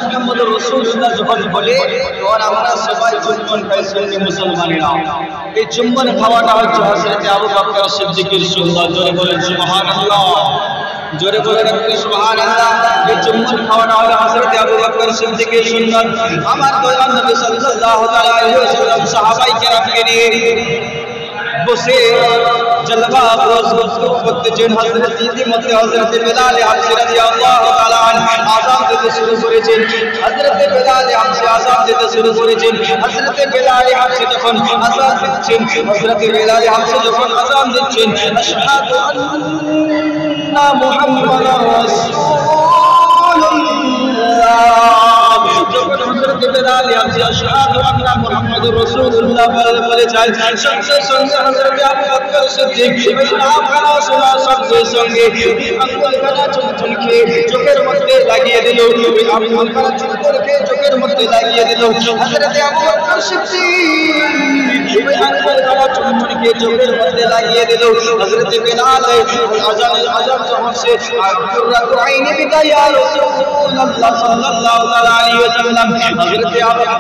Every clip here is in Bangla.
মুহাম্মদুর রাসূলুল্লাহ যখন বলে তখন আমরা সবাই চুম্বন খাই সুন্নি মুসলমানেরা। এই চুম্বন খাওয়াটা হচ্ছে হযরত আবু বকর সিদ্দিকের সুন্নাত। জোরে বলেন সুবহানাল্লাহ, জোরে বলেন সুবহানাল্লাহ। এই চুম্বন খাওয়াটা হলো হযরত আবু বকর সিদ্দিকের সুন্নাত। আমার দয়াল নবী সাল্লাল্লাহু আলাইহি ওয়াসাল্লাম সাহাবায়ে কেরামকে নিয়ে বসে জলওয়া করতেছেন। হযরত ইতিমধ্যে হযরত বেলাল হাবশী রাদিয়াল্লাহু তাআলা আযান দিতে শুরু করেছেন। হযরত বেলাল হাবশী আযান দিতে শুরু করেছেন। হযরত বেলাল হাবশী যখন আযান দিচ্ছেন, হযরত বেলাল হাবশী যখন আযান দিচ্ছেন, আশহাদু আন্না মুহাম্মাদার রাসূলুল্লাহ, যখন হযরত বেলাল হাবশী আশহাদু আন্না মুহাম্মাদুর রাসূলুল্লাহ বলে যায়, সঙ্গে সঙ্গে হযরত আবু বকর সিদ্দিক নামখানা শোনার সঙ্গে সঙ্গে আঙ্গুলখানা চুলকে চোখের মধ্যে লাগিয়ে দিল। ওই আঙ্গুলখানা চুলকে চোখের মধ্যে লাগিয়ে দিল। হযরত আবু বকর সিদ্দিক ওই আঙ্গুলখানা চুলকে চোখের মধ্যে লাগিয়ে দিল। হযরত বেলাল আযান যখন শেষ, কুররাতু আইনি বিকা ইয়া রাসূলুল্লাহ সাল্লাল্লাহু আলাইহি ওয়াসাল্লাম,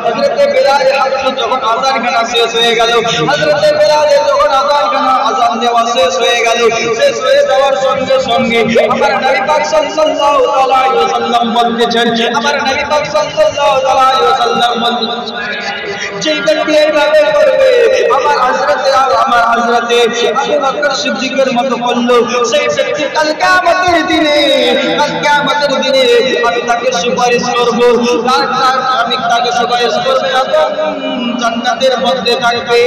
হযরত বেলাল হাবশী যখন আযানখানা শেষ হয়ে গেল, হযরত বেলাল যখন আযান দেওয়া শেষ হয়ে গেল, শেষ হয়ে যাওয়ার সঙ্গে সঙ্গে আমার নবী পাক সাল্লাল্লাহু আলাইহি ওয়াসাল্লাম বলতেছেন, আমার নবী পাক সাল্লাল্লাহু আলাইহি ওয়াসাল্লাম বলতেছেন, যেই ব্যক্তি এইভাবে করবে আমার হযরতে আবু বকর সিদ্দিকের মতো করলো, সেই ব্যক্তি কাল কিয়ামতের দিনে আমি তাকে সুপারিশ করব, আমি তাকে সুপারিশ করব এবং জান্নাতের মধ্যে থাকবে,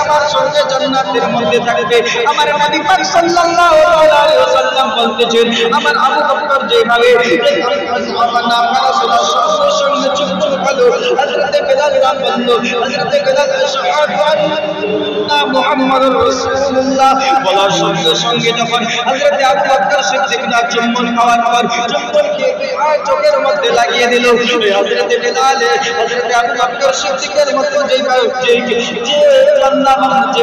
আমার সঙ্গে জান্নাতের মধ্যে থাকবে। আমার নবী পাক সাল্লাল্লাহু আলাইহি ওয়াসাল্লাম বলতেছেন, আমার আবু বকর যেভাবে আমার নাম করা শোনার সঙ্গে সঙ্গে চুম্বন খেলো, হযরত বেলাল বলল, হযরত বেলাল আশহাদু আন্না মুহাম্মাদুর রাসূলুল্লাহ বলার সঙ্গে সঙ্গে যখন হযরত আবু বকর সিদ্দিক না চুম্বন খাওয়ার পর চুম্বনকে চোখের মধ্যে লাগিয়ে দিল। হযরত বেলাল হযরত আবু বকর সিদ্দিকের মতো যে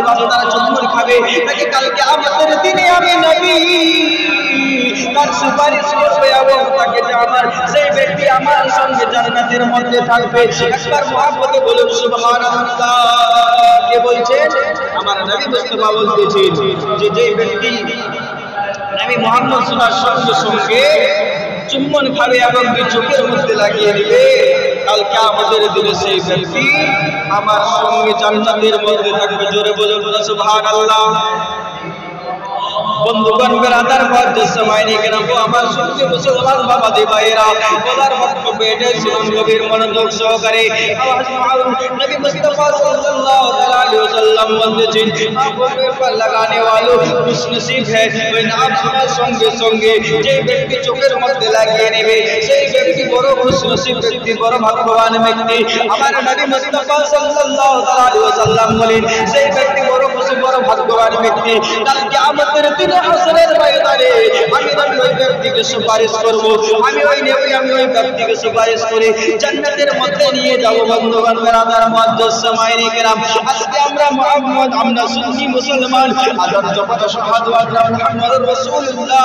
বান্দারা চুম্বন খাবে তাকে কাল কিয়ামতের দিনে আমি নবী তার সুপারিশ করবে এবং তাকে আমার সেই ব্যক্তি আমার সঙ্গে জান্নাতের মধ্যে থাকবে। একবার মুহাম্মদে বলুন সুবহানাল্লাহ। কে বলছেন? আমার নবী মুস্তাফা বলতেছেন যে যেই ব্যক্তি নবী মুহাম্মদ শোনার সঙ্গে সঙ্গে চুম্বন খাবে এবং চোখের মধ্যে লাগিয়ে দিবে, কাল কিয়ামতের দিনে সেই ব্যক্তি আমার সঙ্গে জান্নাতের মধ্যে থাকবে। জোরে বলুন সুবহানাল্লাহ। বন্ধুগণ, বেরাদার মুআজ্জিজ সামাইনে কেরাম, আমার সঙ্গে মুসলমান বাবা দে ভাইরা, বলার বক্তব্য এটাই শুনুন গভীর মনোযোগ সহকারে। নবী মুস্তাফা সাল্লাল্লাহু আলাইহি ওয়াসাল্লাম বলতেছেন, আঁখোं पर लगाने वालों खुश नसीब है। ওই নাম শোনার সঙ্গে সঙ্গে যে ব্যক্তি চোখের মধ্যে লাগিয়ে নেবে সেই ব্যক্তি বড় খুশ নসিব ব্যক্তি, বড় ভাগ্যবান ব্যক্তি। আমার নবী মুস্তাফা সাল্লাল্লাহু আলাইহি ওয়াসাল্লাম বলেন, সেই ব্যক্তি বড় খুশি, বড় ভাগ্যবান ব্যক্তি। কাল কিয়ামতের দিনে হাসরের ময়দানে আমি নবী ওই ব্যক্তিকে সুপারিশ করব, আমি ওই ব্যক্তিকে সুপারিশ করে জান্নাতের মধ্যে নিয়ে যাব। বন্ধুগণ, বেরাদার মুআজ্জিজ সামাইনে কেরাম, আজকে আমরা সুন্নি মুসলমান আযান যখন আশহাদু আন্না মুহাম্মাদুর রাসূলুল্লাহ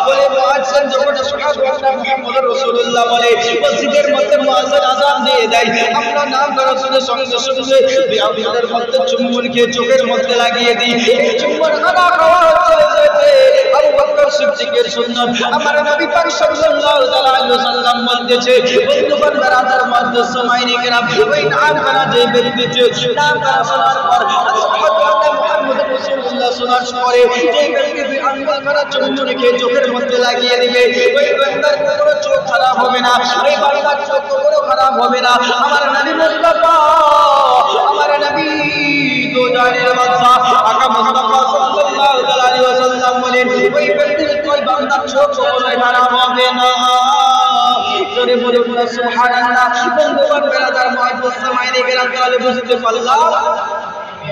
বলে, মুআজ্জিন যখন আশহাদু আন্না মুহাম্মাদুর রাসূলুল্লাহ বলে, মসজিদের মধ্যে মুআজ্জিন আযান দিয়ে দেয়, আমরা নাম করার সঙ্গে সঙ্গে আমাদের মধ্যে চুম্বন খেয়ে চোখের মধ্যে লাগিয়ে দিই। চুম্বন খাওয়া হচ্ছে আবু বকর সিদ্দিকের সুন্নাত। আমার নবী পাক সাল্লাল্লাহু আলাইহি ওয়াসাল্লাম বলতেছে, বন্ধুগণ, বেরাদার মুআজ্জিজ সামাইনে কেরাম, ওই নাম করা যে ব্যক্তি নাম করা শোনার পর আশহাদু আন্না মুহাম্মাদুর রাসূলুল্লাহ শোনার পরে যে ব্যক্তি আঙ্গুল করা চুম্বন খেয়ে চোখের মধ্যে লাগিয়ে দিবে, ওই বান্দার কোনো চোখ খারাপ হবে না, ওই বান্দার চোখ কোনো খারাপ হবে না। আমার নবী মুস্তাফা, আমার নবী দো জানের বাদশা আকা মুস্তাফা সাল্লাল্লাহু আলাইহি ওয়াসাল্লাম বলেন, ওই ব্যক্তির ওই বান্দার চোখ কখনোই খারাপ হবে না। জোরে বলুন সুবহানাল্লাহ। বন্ধুগণ, বেরাদার মুআজ্জিজ সামাইনে কেরাম, তাহলে বুঝতে পারলাম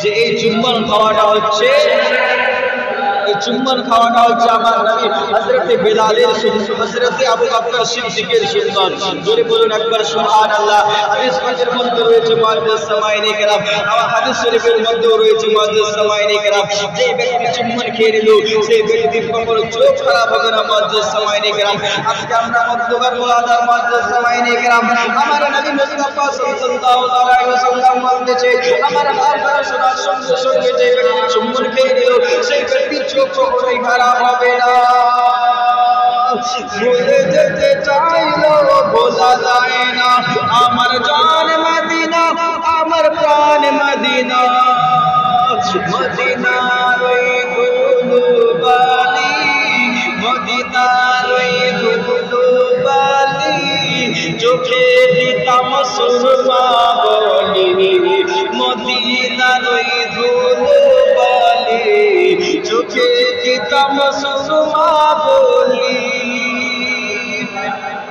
যে এই চুম্বন খাওয়াটা হচ্ছে আমার নবী হযরত বেলালের সুন্নাত, হযরত আবু বকর সিদ্দিকের সুন্নাত। জোরে বলুন একবার সুবহানাল্লাহ। হাদিস শরীফের মধ্যে রয়েছে মুআজ্জিজ সামাইনে কেরাম, হাদিস শরীফের মধ্যে রয়েছে মুআজ্জিজ সামাইনে কেরাম, যে ব্যক্তি চুম্বন খেয়ে নিল সেই ব্যক্তির কখনো চোখ খারাপ হবে না। মুআজ্জিজ সামাইনে কেরাম, আজকে আমরা বন্ধুগণ, মুআজ্জিজ সামাইনে کرام আমার নবী মুস্তাফা সাল্লাল্লাহু আলাইহি ওয়াসাল্লাম বলতেছে আমার নাম শোনার সঙ্গে সঙ্গে যে ব্যক্তি চুম্বন খেয়ে নিল সেই ব্যক্তি চোখ কখনোই ভরা হবে না ভুলে যেতে চাইলো ভোলা যায় না আমার জান মদিনা আমার প্রাণ মদিনা মদিনার ওই ধুলোবালি মদিনার ওই ধুলোবালি চোখে দিতাম সুরমা বলি মদিনার ওই ধুলোবালি চোখে দিতাম সুরমা বলি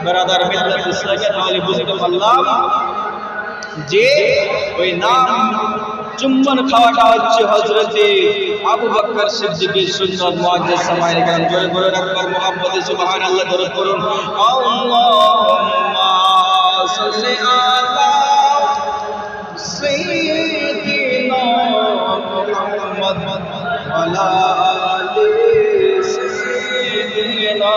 ব্রাদার মিল্লাত ইসলামিয়া তাহলে বুঝতে পারলাম যে ওই নাম চুম্বন খাওয়াটা হচ্ছে হযরতে আবু বকর সিদ্দিকের সুন্নাত মুআজ্জাজ সামায়ে গান জোরে বলে রাখবার মুহাব্বতে সুবহানাল্লাহ দরুদ পড়ুন আল্লাহুম্মা সাল্লি আলা সাইয়্যিদিনা মুহাম্মদ ওয়া আলি সাইয়্যিদিনা